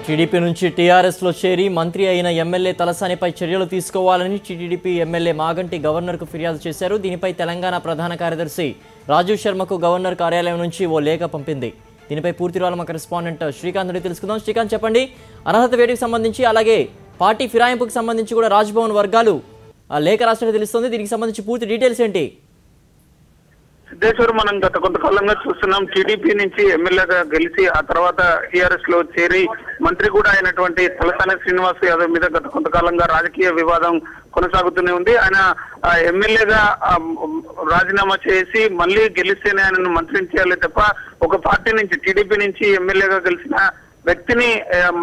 TDP నుంచి టీఆర్ఎస్లో చేరి మంత్రి అయిన ఎమ్మెల్యే తలసానిపై చర్యలు తీసుకోవాలని టీడీపీ ఎమ్మెల్యే మాగంటి గవర్నర్కు ఫిర్యాదు చేశారు. దీనిపై తెలంగాణ ప్రధాన కార్యదర్శి రాజీవ్ శర్మకు గవర్నర్ కార్యాలయం నుంచి ఓ లేఖ పంపింది. దీనిపై పూర్తి వివరాలు మా కరెస్పాండెంట్ శ్రీకాంత్ నుండి తెలుసుకుందాం. శ్రీకాంత్, చెప్పండి, అర్హత వేటుకు సంబంధించి అలాగే పార్టీ ఫిరాయింపుకు సంబంధించి కూడా రాజ్భవన్ వర్గాలు ఆ లేఖ రాసినట్టు తెలుస్తుంది. దీనికి సంబంధించి పూర్తి డీటెయిల్స్ ఏంటి? సిద్ధేశ్వర్, మనం గత కొంతకాలంగా చూస్తున్నాం. టీడీపీ నుంచి ఎమ్మెల్యేగా గెలిచి ఆ తర్వాత టీఆర్ఎస్ లో చేరి మంత్రి కూడా అయినటువంటి తలసాని శ్రీనివాస్ యాదవ్ మీద గత కొంతకాలంగా రాజకీయ వివాదం కొనసాగుతూనే ఉంది. ఆయన ఎమ్మెల్యేగా రాజీనామా చేసి మళ్ళీ గెలిస్తేనే ఆయనను మంత్రిని చేయాలి తప్ప ఒక పార్టీ నుంచి టీడీపీ నుంచి ఎమ్మెల్యేగా గెలిచిన వ్యక్తిని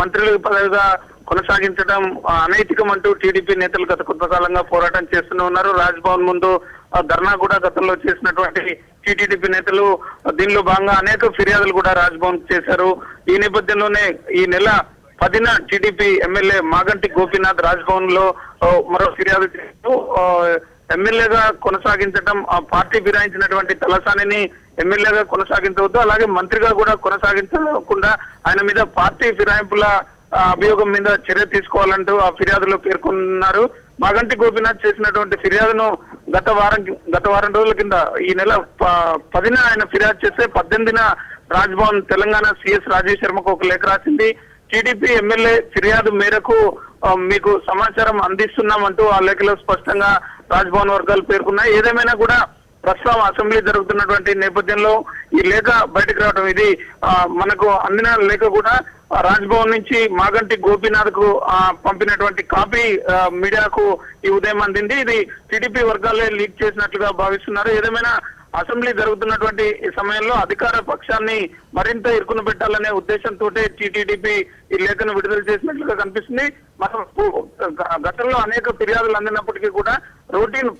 మంత్రుల పదవిగా కొనసాగించడం అనైతికం అంటూ టీడీపీ నేతలు గత కొంతకాలంగా పోరాటం చేస్తూనే ఉన్నారు. రాజ్భవన్ ముందు ధర్నా కూడా గతంలో చేసినటువంటి టీడీపీ నేతలు దీనిలో భాగంగా అనేక ఫిర్యాదులు కూడా రాజ్భవన్ చేశారు. ఈ నేపథ్యంలోనే ఈ నెల 10న టీడీపీ ఎమ్మెల్యే మాగంటి గోపీనాథ్ రాజ్భవన్ లో మరో ఫిర్యాదు చేస్తూ ఎమ్మెల్యేగా కొనసాగించడం, ఆ పార్టీ ఫిరాయించినటువంటి తలసానిని ఎమ్మెల్యేగా కొనసాగించవద్దు, అలాగే మంత్రిగా కూడా కొనసాగించకుండా ఆయన మీద పార్టీ ఫిరాయింపుల అభియోగం మీద చర్య తీసుకోవాలంటూ ఆ ఫిర్యాదులో పేర్కొన్నారు. మాగంటి గోపీనాథ్ చేసినటువంటి ఫిర్యాదును గత వారం రోజుల కింద ఈ నెల 10న ఆయన ఫిర్యాదు చేస్తే 18న రాజ్భవన్ తెలంగాణ సిఎస్ రాజీవ్ శర్మకు ఒక లేఖ రాసింది. టీడీపీ ఎమ్మెల్యే ఫిర్యాదు మేరకు మీకు సమాచారం అందిస్తున్నామంటూ ఆ లేఖలో స్పష్టంగా రాజ్భవన్ వర్గాలు పేర్కొన్నాయి. ఏదేమైనా కూడా ప్రస్తుతం అసెంబ్లీ జరుగుతున్నటువంటి నేపథ్యంలో ఈ లేఖ బయటకు రావడం, ఇది మనకు అందిన లేఖ కూడా రాజ్భవన్ నుంచి మాగంటి గోపీనాథ్ కు పంపినటువంటి కాపీ మీడియాకు ఈ ఉదయం అందింది. ఇది టీడీపీ వర్గాలే లీక్ చేసినట్లుగా భావిస్తున్నారు. ఏదేమైనా అసెంబ్లీ జరుగుతున్నటువంటి ఈ సమయంలో అధికార పక్షాన్ని మరింత ఇరుకున పెట్టాలనే ఉద్దేశంతో టీడీపీ ఈ లేఖను విడుదల చేసినట్లుగా కనిపిస్తుంది. మనం గతంలో అనేక ఫిర్యాదులు అందినప్పటికీ కూడా రొటీన్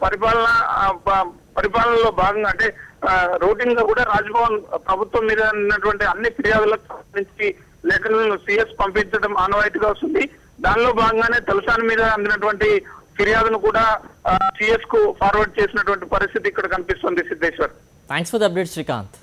పరిపాలనలో భాగంగా అంటే రొటీన్ గా కూడా రాజ్భవన్ ప్రభుత్వం మీద ఉన్నటువంటి అన్ని ఫిర్యాదులకు సంబంధించి లేఖలను సిఎస్ పంపించడం ఆనవాయితీగా వస్తుంది. దానిలో భాగంగానే తలసాని మీద అందినటువంటి ఫిర్యాదును కూడా సిఎస్ కు ఫార్వర్డ్ చేసినటువంటి పరిస్థితి ఇక్కడ కనిపిస్తుంది. Siddheshwar, thanks for the update Srikanth.